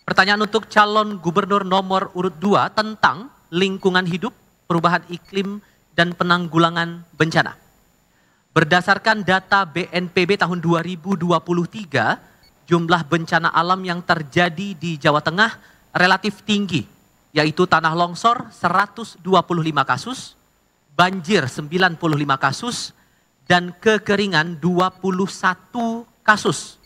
Pertanyaan untuk calon gubernur nomor urut 2 tentang lingkungan hidup, perubahan iklim, dan penanggulangan bencana. Berdasarkan data BNPB tahun 2023, jumlah bencana alam yang terjadi di Jawa Tengah relatif tinggi, yaitu tanah longsor 125 kasus, banjir 95 kasus, dan kekeringan 21 kasus.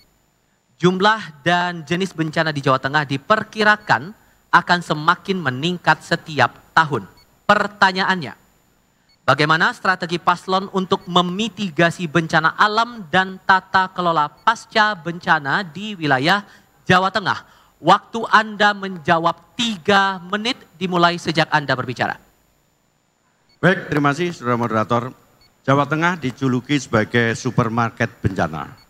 Jumlah dan jenis bencana di Jawa Tengah diperkirakan akan semakin meningkat setiap tahun. Pertanyaannya, bagaimana strategi paslon untuk memitigasi bencana alam dan tata kelola pasca bencana di wilayah Jawa Tengah? Waktu Anda menjawab 3 menit dimulai sejak Anda berbicara. Baik, terima kasih saudara moderator. Jawa Tengah dijuluki sebagai supermarket bencana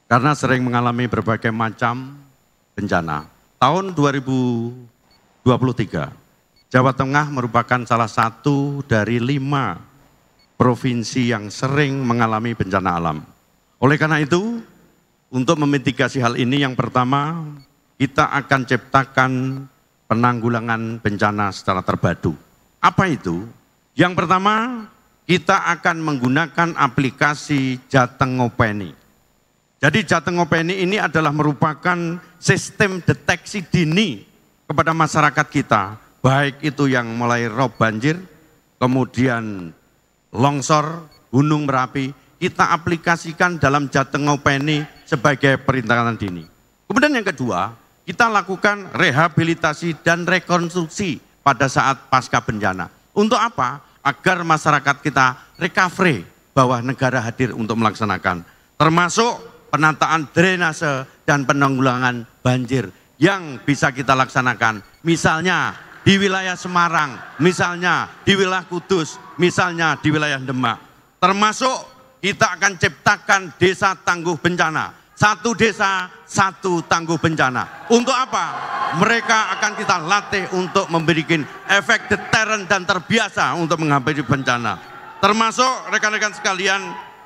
karena sering mengalami berbagai macam bencana. Tahun 2023, Jawa Tengah merupakan salah satu dari 5 provinsi yang sering mengalami bencana alam. Oleh karena itu, untuk memitigasi hal ini, yang pertama, kita akan ciptakan penanggulangan bencana secara terpadu. Apa itu? Yang pertama, kita akan menggunakan aplikasi Jateng Ngopeni. Jadi Jateng Ngopeni ini adalah merupakan sistem deteksi dini kepada masyarakat kita, baik itu yang mulai rob banjir, kemudian longsor, gunung Merapi, kita aplikasikan dalam Jateng Ngopeni sebagai perintangan dini. Kemudian yang kedua, kita lakukan rehabilitasi dan rekonstruksi pada saat pasca bencana. Untuk apa? Agar masyarakat kita recovery bahwa negara hadir untuk melaksanakan, termasuk penataan drainase dan penanggulangan banjir yang bisa kita laksanakan. Misalnya di wilayah Semarang, misalnya di wilayah Kudus, misalnya di wilayah Demak. Termasuk kita akan ciptakan desa tangguh bencana. 1 desa, 1 tangguh bencana. Untuk apa? Mereka akan kita latih untuk memberikan efek deterrent dan terbiasa untuk menghadapi bencana. Termasuk rekan-rekan sekalian,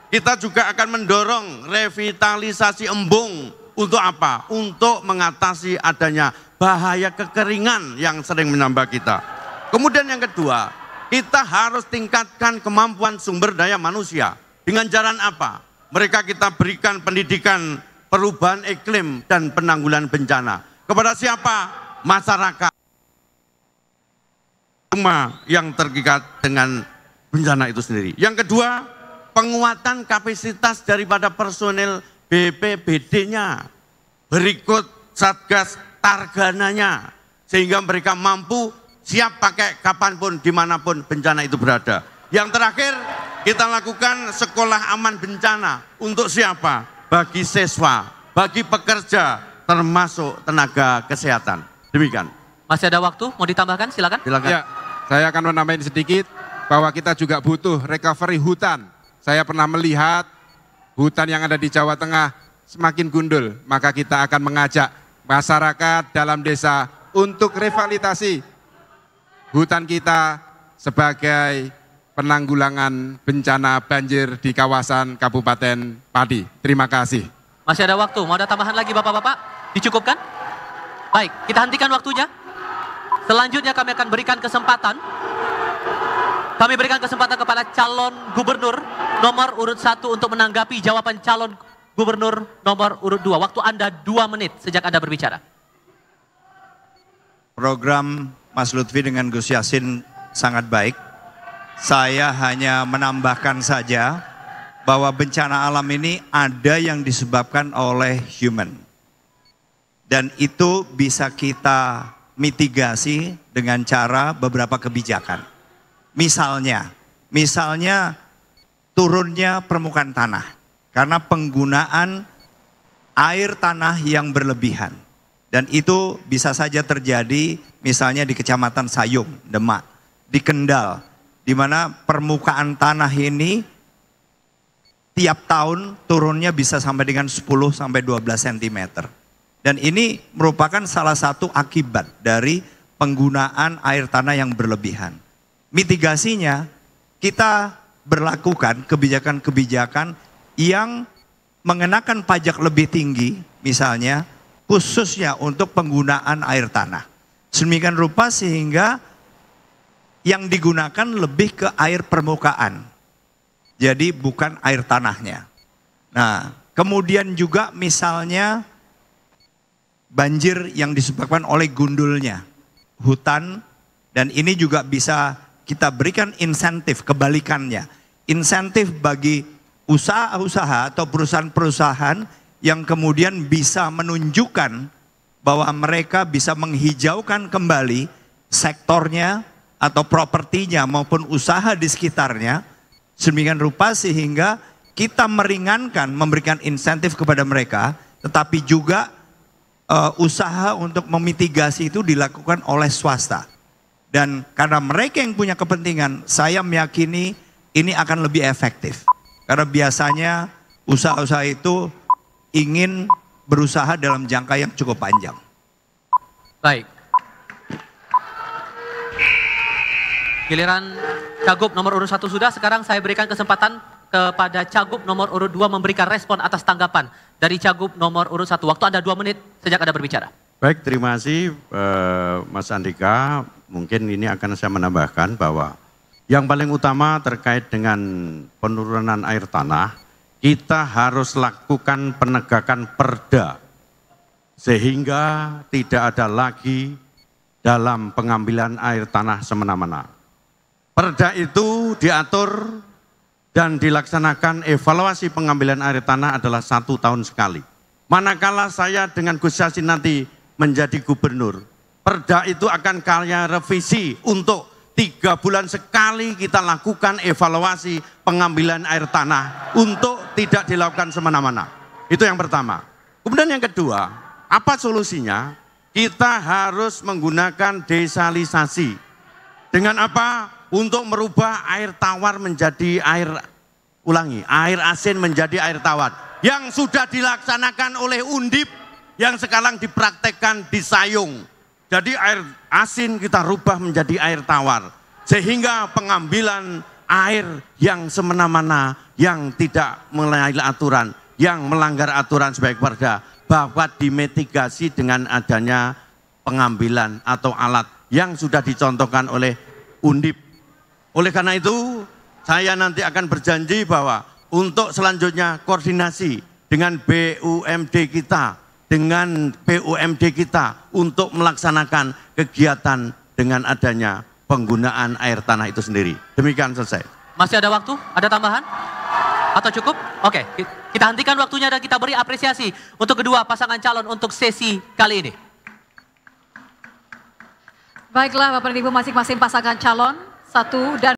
kita juga akan mendorong revitalisasi embung. Untuk apa? Untuk mengatasi adanya bahaya kekeringan yang sering menambah kita. Kemudian yang kedua, kita harus tingkatkan kemampuan sumber daya manusia. Dengan jalan apa? Mereka kita berikan pendidikan perubahan iklim dan penanggulangan bencana. Kepada siapa? Masyarakat yang terikat dengan bencana itu sendiri. Yang kedua, penguatan kapasitas daripada personel BPBD-nya, berikut Satgas Targananya, sehingga mereka mampu siap pakai kapanpun, dimanapun bencana itu berada. Yang terakhir, kita lakukan sekolah aman bencana. Untuk siapa? Bagi siswa, bagi pekerja, termasuk tenaga kesehatan. Demikian. Masih ada waktu, mau ditambahkan? Silakan. Silakan. Ya, saya akan menambahin sedikit bahwa kita juga butuh recovery hutan. Saya pernah melihat hutan yang ada di Jawa Tengah semakin gundul, maka kita akan mengajak masyarakat dalam desa untuk revitalisasi hutan kita sebagai penanggulangan bencana banjir di kawasan Kabupaten Pati. Terima kasih. Masih ada waktu, mau ada tambahan lagi Bapak-Bapak? Dicukupkan? Baik, kita hentikan waktunya. Selanjutnya kami akan berikan kesempatan. Kami berikan kesempatan kepada calon gubernur nomor urut 1 untuk menanggapi jawaban calon gubernur nomor urut 2. Waktu Anda 2 menit sejak Anda berbicara. Program Mas Lutfi dengan Gus Yassin sangat baik. Saya hanya menambahkan saja bahwa bencana alam ini ada yang disebabkan oleh human. Dan itu bisa kita mitigasi dengan cara beberapa kebijakan. Misalnya turunnya permukaan tanah karena penggunaan air tanah yang berlebihan. Dan itu bisa saja terjadi misalnya di Kecamatan Sayung, Demak, di Kendal, di mana permukaan tanah ini tiap tahun turunnya bisa sampai dengan 10 sampai 12 cm. Dan ini merupakan salah satu akibat dari penggunaan air tanah yang berlebihan. Mitigasinya, kita berlakukan kebijakan-kebijakan yang mengenakan pajak lebih tinggi, misalnya khususnya untuk penggunaan air tanah. Sedemikian rupa sehingga yang digunakan lebih ke air permukaan. Jadi bukan air tanahnya. Nah, kemudian juga misalnya banjir yang disebabkan oleh gundulnya hutan, dan ini juga bisa kita berikan insentif kebalikannya. Insentif bagi usaha-usaha atau perusahaan-perusahaan yang kemudian bisa menunjukkan bahwa mereka bisa menghijaukan kembali sektornya atau propertinya maupun usaha di sekitarnya, sedemikian rupa sehingga kita meringankan, memberikan insentif kepada mereka, tetapi juga usaha untuk memitigasi itu dilakukan oleh swasta. Dan karena mereka yang punya kepentingan, saya meyakini ini akan lebih efektif. Karena biasanya usaha-usaha itu ingin berusaha dalam jangka yang cukup panjang. Baik. Giliran Cagup nomor urut 1 sudah, sekarang saya berikan kesempatan kepada Cagup nomor urut 2 memberikan respon atas tanggapan dari Cagup nomor urut 1. Waktu Anda 2 menit sejak Anda berbicara. Baik, terima kasih Mas Andika. Mungkin ini akan saya menambahkan bahwa yang paling utama terkait dengan penurunan air tanah, kita harus lakukan penegakan perda sehingga tidak ada lagi dalam pengambilan air tanah semena-mena. Perda itu diatur dan dilaksanakan evaluasi pengambilan air tanah adalah 1 tahun sekali. Manakala saya dengan Gus Yassin nanti menjadi gubernur, perda itu akan kaya revisi untuk 3 bulan sekali kita lakukan evaluasi pengambilan air tanah untuk tidak dilakukan semena-mena. Itu yang pertama. Kemudian yang kedua, apa solusinya? Kita harus menggunakan desalinasi. Dengan apa? Untuk merubah air tawar menjadi air, air asin menjadi air tawar. Yang sudah dilaksanakan oleh Undip, yang sekarang dipraktekkan di Sayung. Jadi air asin kita rubah menjadi air tawar. Sehingga pengambilan air yang semena-mena, yang tidak melayani aturan, yang melanggar aturan sebagai perda, dapat dimitigasi dengan adanya pengambilan atau alat yang sudah dicontohkan oleh Undip. Oleh karena itu, saya nanti akan berjanji bahwa untuk selanjutnya koordinasi dengan BUMD kita, dengan BUMD kita untuk melaksanakan kegiatan dengan adanya penggunaan air tanah itu sendiri. Demikian selesai. Masih ada waktu? Ada tambahan? Atau cukup? Oke, kita hentikan waktunya dan kita beri apresiasi untuk kedua pasangan calon untuk sesi kali ini. Baiklah Bapak dan Ibu, masing-masing pasangan calon, 1 dan